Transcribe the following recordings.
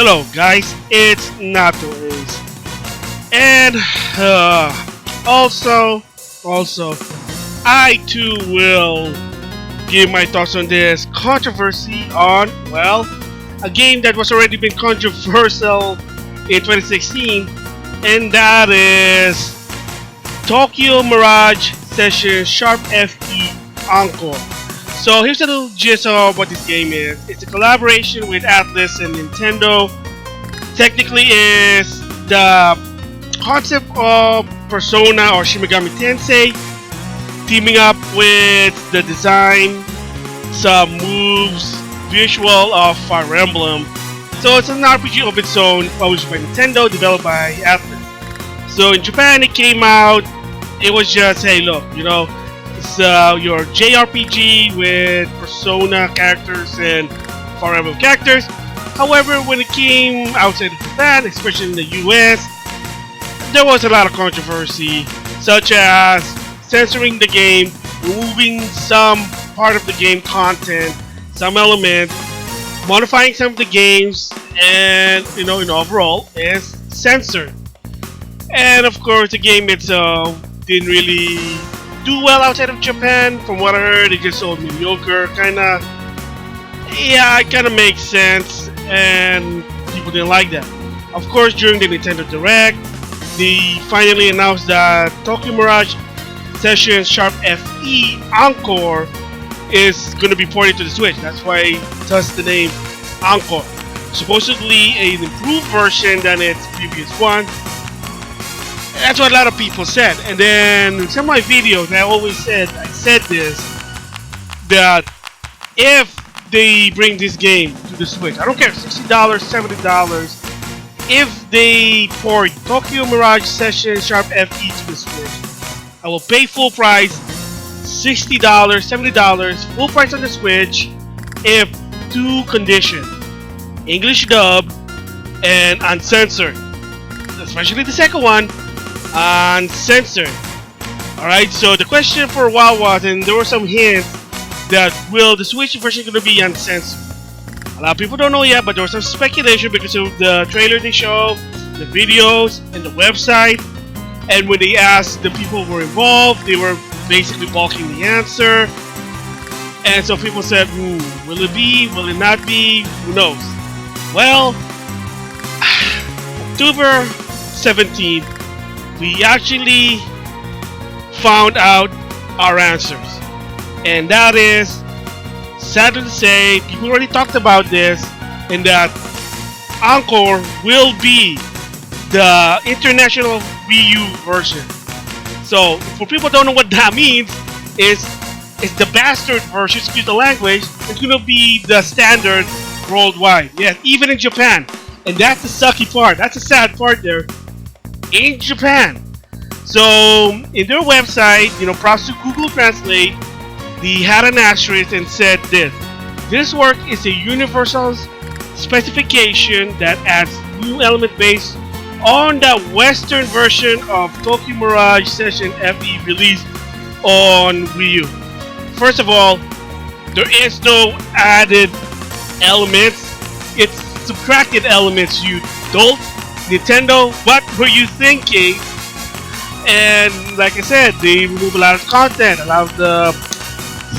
Hello guys, it's NautoAisDx, and also, I too will give my thoughts on this controversy on, well, a game that was already been controversial in 2016, and that is Tokyo Mirage Session FE Encore. So here's a little gist of what this game is. It's a collaboration with Atlas and Nintendo. Technically is the concept of Persona or Shin Megami Tensei teaming up with the design, some moves, visual of Fire Emblem. So it's an RPG of its own, published by Nintendo, developed by Atlas. So in Japan it came out, it was just, hey look, you know, it's your JRPG with Persona characters and Fire Emblem characters. However, when it came outside of Japan, especially in the US, there was a lot of controversy, such as censoring the game, removing some part of the game content, some elements, modifying some of the games, and in overall is censored. And of course, the game itself didn't really do well outside of Japan. From what I heard, it just sold mediocre. Yeah, it kind of makes sense, and people didn't like that. Of course, during the Nintendo Direct, they finally announced that Tokyo Mirage Session FE Encore is going to be ported to the Switch. That's why it has the name Encore. Supposedly an improved version than its previous one. That's what a lot of people said. And then in some of my videos, I said this, that if they bring this game to the Switch, I don't care, $60, $70, if they port Tokyo Mirage Session FE to the Switch, I will pay full price, $60, $70, full price on the Switch, if two conditions: English dub and uncensored. Especially the second one, uncensored. Alright, so the question for a while was, and there were some hints, that will the Switch version going to be uncensored? A lot of people don't know yet, but there was some speculation because of the trailer they showed, the videos, and the website. And when they asked the people who were involved, they were basically balking the answer. And so people said, will it be? Will it not be? Who knows? Well, October 17th, we actually found out our answers. And that is, sad to say, people already talked about this, and that Encore will be the International Wii U version. So, for people who don't know what that means, it's the bastard version, excuse the language, it's going to be the standard worldwide. Yes, even in Japan. And that's the sucky part, that's the sad part there. In Japan. So, in their website, props to Google Translate, they had an asterisk and said this: this work is a universal specification that adds new element based on the Western version of Tokyo Mirage Session FE released on Wii U. First of all, there is no added elements. It's subtracted elements, you dolt. Nintendo, what were you thinking? And like I said, they remove a lot of content, a lot of the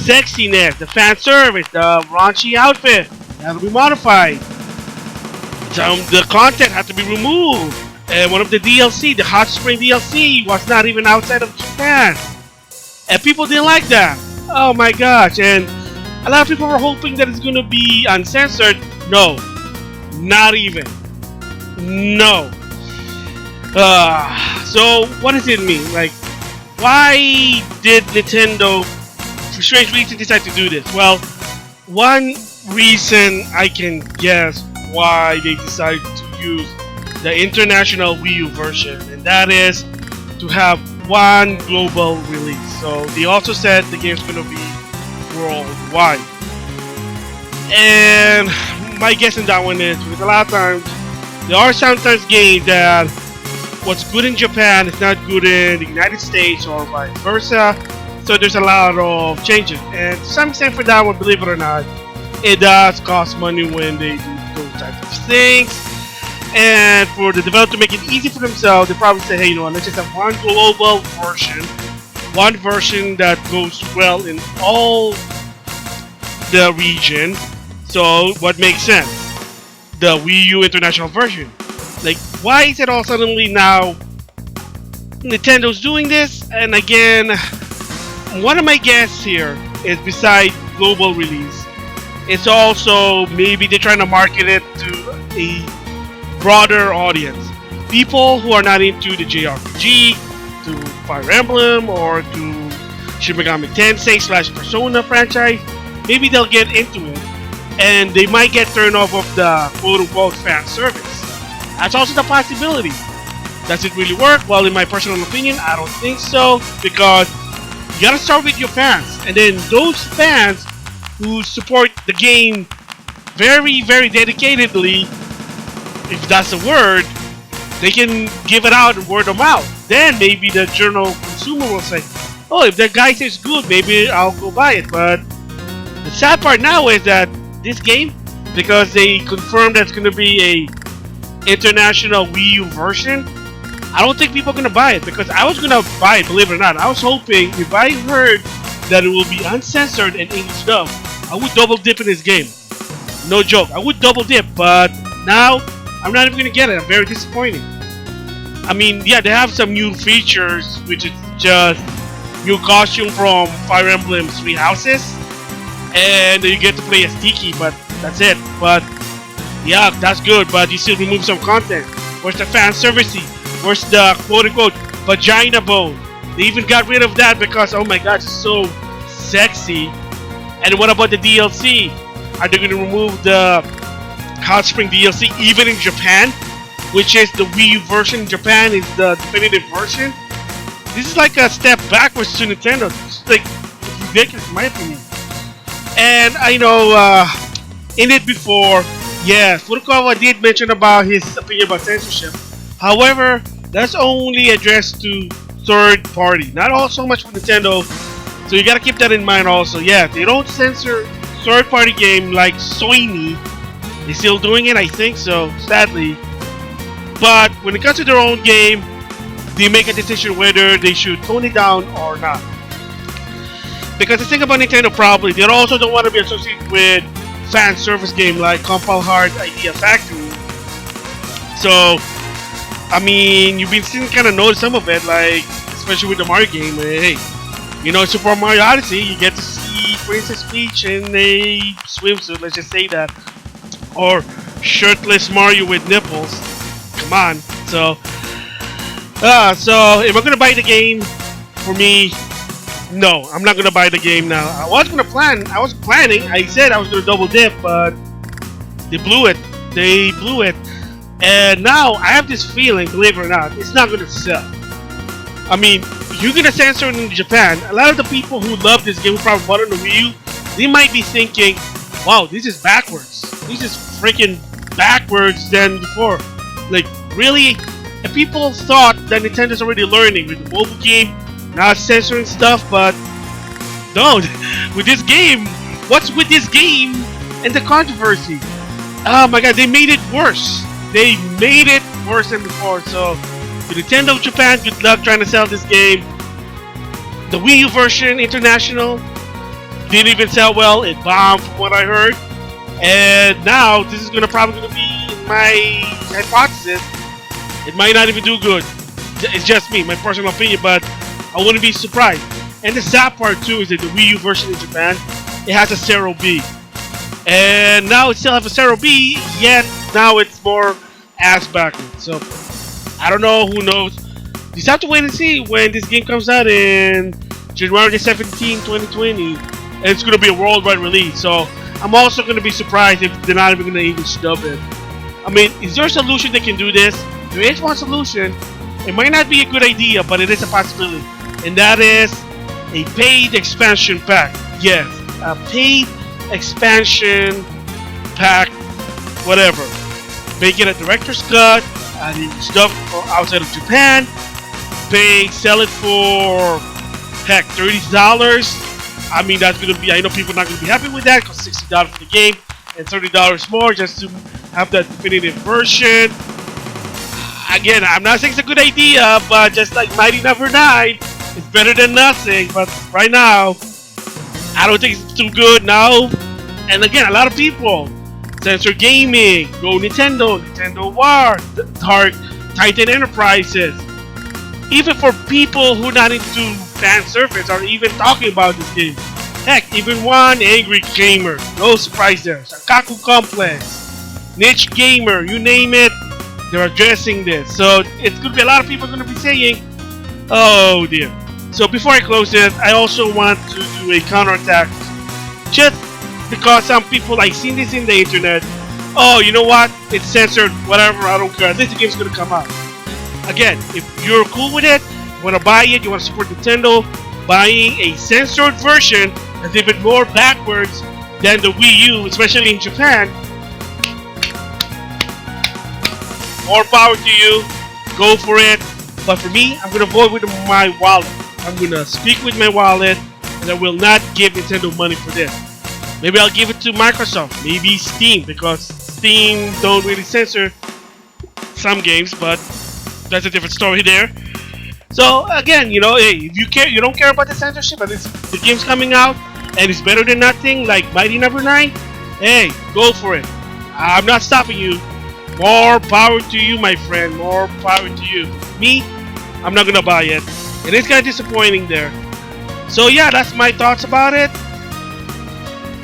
sexiness, the fan service, the raunchy outfit had to be modified. The content had to be removed. And one of the DLC, the Hot Spring DLC, was not even outside of Japan. And people didn't like that. Oh my gosh. And a lot of people were hoping that it's going to be uncensored. No. Not even. No. So what does it mean? Like, why did Nintendo, for strange reason, decide to do this? Well, one reason I can guess why they decided to use the International Wii U version, and that is to have one global release. So they also said the game's going to be worldwide. And my guess in that one is, because a lot of times there are sometimes games that what's good in Japan is not good in the United States or vice versa. So there's a lot of changes, and to some extent for that one, believe it or not, it does cost money when they do those types of things. And for the developer to make it easy for themselves, they probably say, hey, you know what, let's just have one global version, one version that goes well in all the region. So what makes sense? The Wii U international version. Like, why is it all suddenly now Nintendo's doing this? And again, one of my guesses here is beside global release, it's also maybe they're trying to market it to a broader audience. People who are not into the JRPG, to Fire Emblem, or to Shin Megami Tensei / Persona franchise, maybe they'll get into it and they might get turned off of the quote-unquote fan service. That's also the possibility. Does it really work? Well, in my personal opinion, I don't think so, because you gotta start with your fans, and then those fans who support the game very, very dedicatedly, if that's a word, they can give it out word of mouth. Then maybe the general consumer will say, oh, if that guy says good, maybe I'll go buy it. But the sad part now is that this game, because they confirmed that it's going to be a international Wii U version, I don't think people are going to buy it, because I was going to buy it, believe it or not. I was hoping, if I heard that it will be uncensored and English dub, I would double dip in this game. No joke, I would double dip, but now I'm not even going to get it. I'm very disappointed. I mean, yeah, they have some new features, which is just new costume from Fire Emblem Three Houses, and you get to play as Tiki, but that's it. But yeah, that's good, but you still remove some content. Where's the fan servicey? Where's the quote-unquote vagina bone? They even got rid of that because, oh my god, it's so sexy. And what about the DLC? Are they going to remove the Hot Spring DLC even in Japan? Which is the Wii U version in Japan is the definitive version. This is like a step backwards to Nintendo. It's like, it's ridiculous in my opinion. And I know in it before, yeah, Furukawa did mention about his opinion about censorship. However, that's only addressed to third party, not all so much for Nintendo. So you gotta keep that in mind also. Yeah, they don't censor third party game like Soyny. They're still doing it, I think so, sadly. But when it comes to their own game, they make a decision whether they should tone it down or not. Because the thing about Nintendo, probably they also don't want to be associated with fan service game like Compile Hard Idea Factory. So I mean, you've been seeing kind of notice some of it, like especially with the Mario game. Hey, you know, Super Mario Odyssey, you get to see Princess Peach in a swimsuit. Let's just say that, or shirtless Mario with nipples. Come on. So if I'm gonna buy the game, for me, no, I'm not gonna buy the game now. I was planning. I said I was gonna double dip, but they blew it. And now I have this feeling, believe it or not, it's not gonna sell. I mean, you're gonna censor it in Japan. A lot of the people who love this game, who probably bought it on the Wii U, they might be thinking, wow, this is backwards. This is freaking backwards than before. Like, really? And people thought that Nintendo's already learning with the mobile game, not censoring stuff, but no. With this game, what's with this game and the controversy? Oh my god, they made it worse. They made it worse than before. So, to Nintendo of Japan, good luck trying to sell this game. The Wii U version, international, didn't even sell well. It bombed from what I heard. And now, this is probably going to be my hypothesis. It might not even do good. It's just me, my personal opinion, but I wouldn't be surprised. And the sad part too is that the Wii U version in Japan, it has a Zero B. And now it still has a Zero B, yet now it's more ass backwards. So, I don't know, who knows. You just have to wait and see when this game comes out in January 17, 2020. And it's going to be a worldwide release. So, I'm also going to be surprised if they're not even going to English dub it. I mean, is there a solution that can do this? There is one solution. It might not be a good idea, but it is a possibility. And that is a paid expansion pack. Yes, a paid expansion pack, whatever. Make it a director's cut, and stuff outside of Japan. Sell it for, heck, $30. I mean, that's gonna be, I know people are not gonna be happy with that, because $60 for the game and $30 more just to have that definitive version. Again, I'm not saying it's a good idea, but just like Mighty Number 9, it's better than nothing. But right now, I don't think it's too good now. And again, a lot of people, Censor Gaming, Go Nintendo, Nintendo War, Dark Titan Enterprises, even for people who not into fan service are even talking about this game. Heck, even one Angry Gamer, no surprise there, Sankaku Complex, Niche Gamer, you name it, they're addressing this. So it's going to be a lot of people going to be saying, oh dear. So before I close this, I also want to do a counterattack. Just because some people, like, seen this in the internet, oh, you know what, it's censored, whatever, I don't care, at least the game's going to come out. Again, if you're cool with it, you want to buy it, you want to support Nintendo, buying a censored version is even more backwards than the Wii U, especially in Japan. More power to you, go for it. But for me, I'm going to vote with my wallet. I'm going to speak with my wallet, and I will not give Nintendo money for this. Maybe I'll give it to Microsoft, maybe Steam, because Steam don't really censor some games, but that's a different story there. So again, you know, hey, if you don't care about the censorship, but the game's coming out and it's better than nothing, like Mighty Number 9, hey, go for it. I'm not stopping you. More power to you, my friend. More power to you. Me, I'm not gonna buy it. It is kind of disappointing there. So yeah, that's my thoughts about it.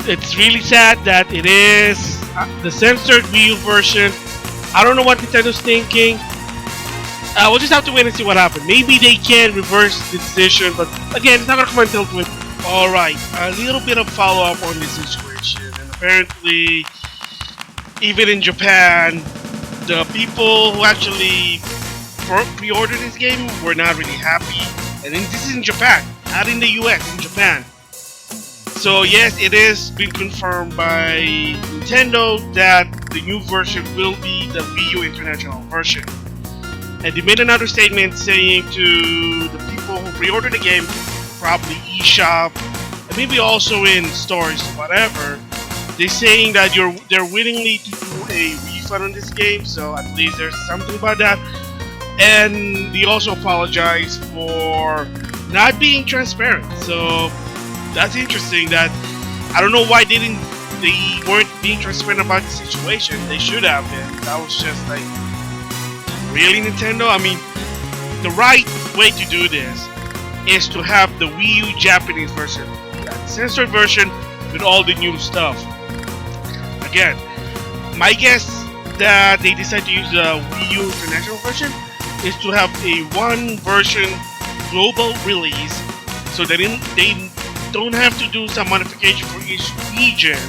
It's really sad that it is the censored Wii U version. I don't know what Nintendo's thinking. We'll just have to wait and see what happens. Maybe they can reverse the decision, but again, it's not gonna come until 20. Alright, a little bit of follow-up on this situation. And apparently, even in Japan, the people who actually pre-ordered this game were not really happy. And this is in Japan, not in the US, in Japan. So yes, it is been confirmed by Nintendo that the new version will be the Wii U International version. And they made another statement saying to the people who pre-ordered the game, probably eShop, and maybe also in stores, whatever, they're saying that they're willingly to do a refund on this game, so at least there's something about that. And they also apologize for not being transparent. So that's interesting. That I don't know why they weren't being transparent about the situation. They should have been. That was just like, really, Nintendo? I mean, the right way to do this is to have the Wii U Japanese version, the censored version with all the new stuff. Again, my guess that they decided to use the Wii U International version is to have a one version global release, so that they don't have to do some modification for each region.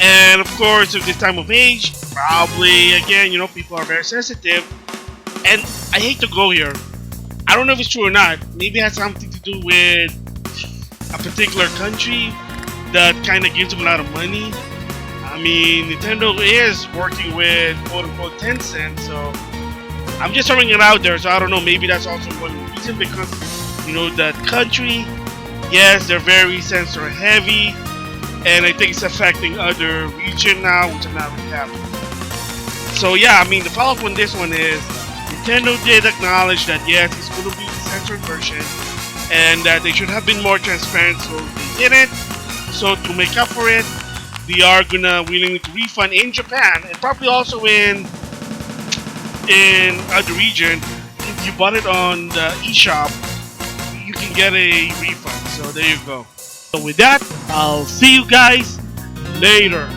And of course, at this time of age, probably again, you know, people are very sensitive. And I hate to go here. I don't know if it's true or not. Maybe it has something to do with a particular country that kind of gives them a lot of money. I mean, Nintendo is working with quote-unquote Tencent, so I'm just throwing it out there. So I don't know. Maybe that's also one reason, because you know that country, yes, they're very censor heavy, and I think it's affecting other region now, which I'm not really happy. So yeah, I mean, the follow-up on this one is Nintendo did acknowledge that yes, it's going to be the censored version, and that they should have been more transparent, so they didn't. So to make up for it, they are gonna willingly to refund in Japan, and probably also in other region. If you bought it on the eShop, you can get a refund. So there you go. So with that, I'll see you guys later.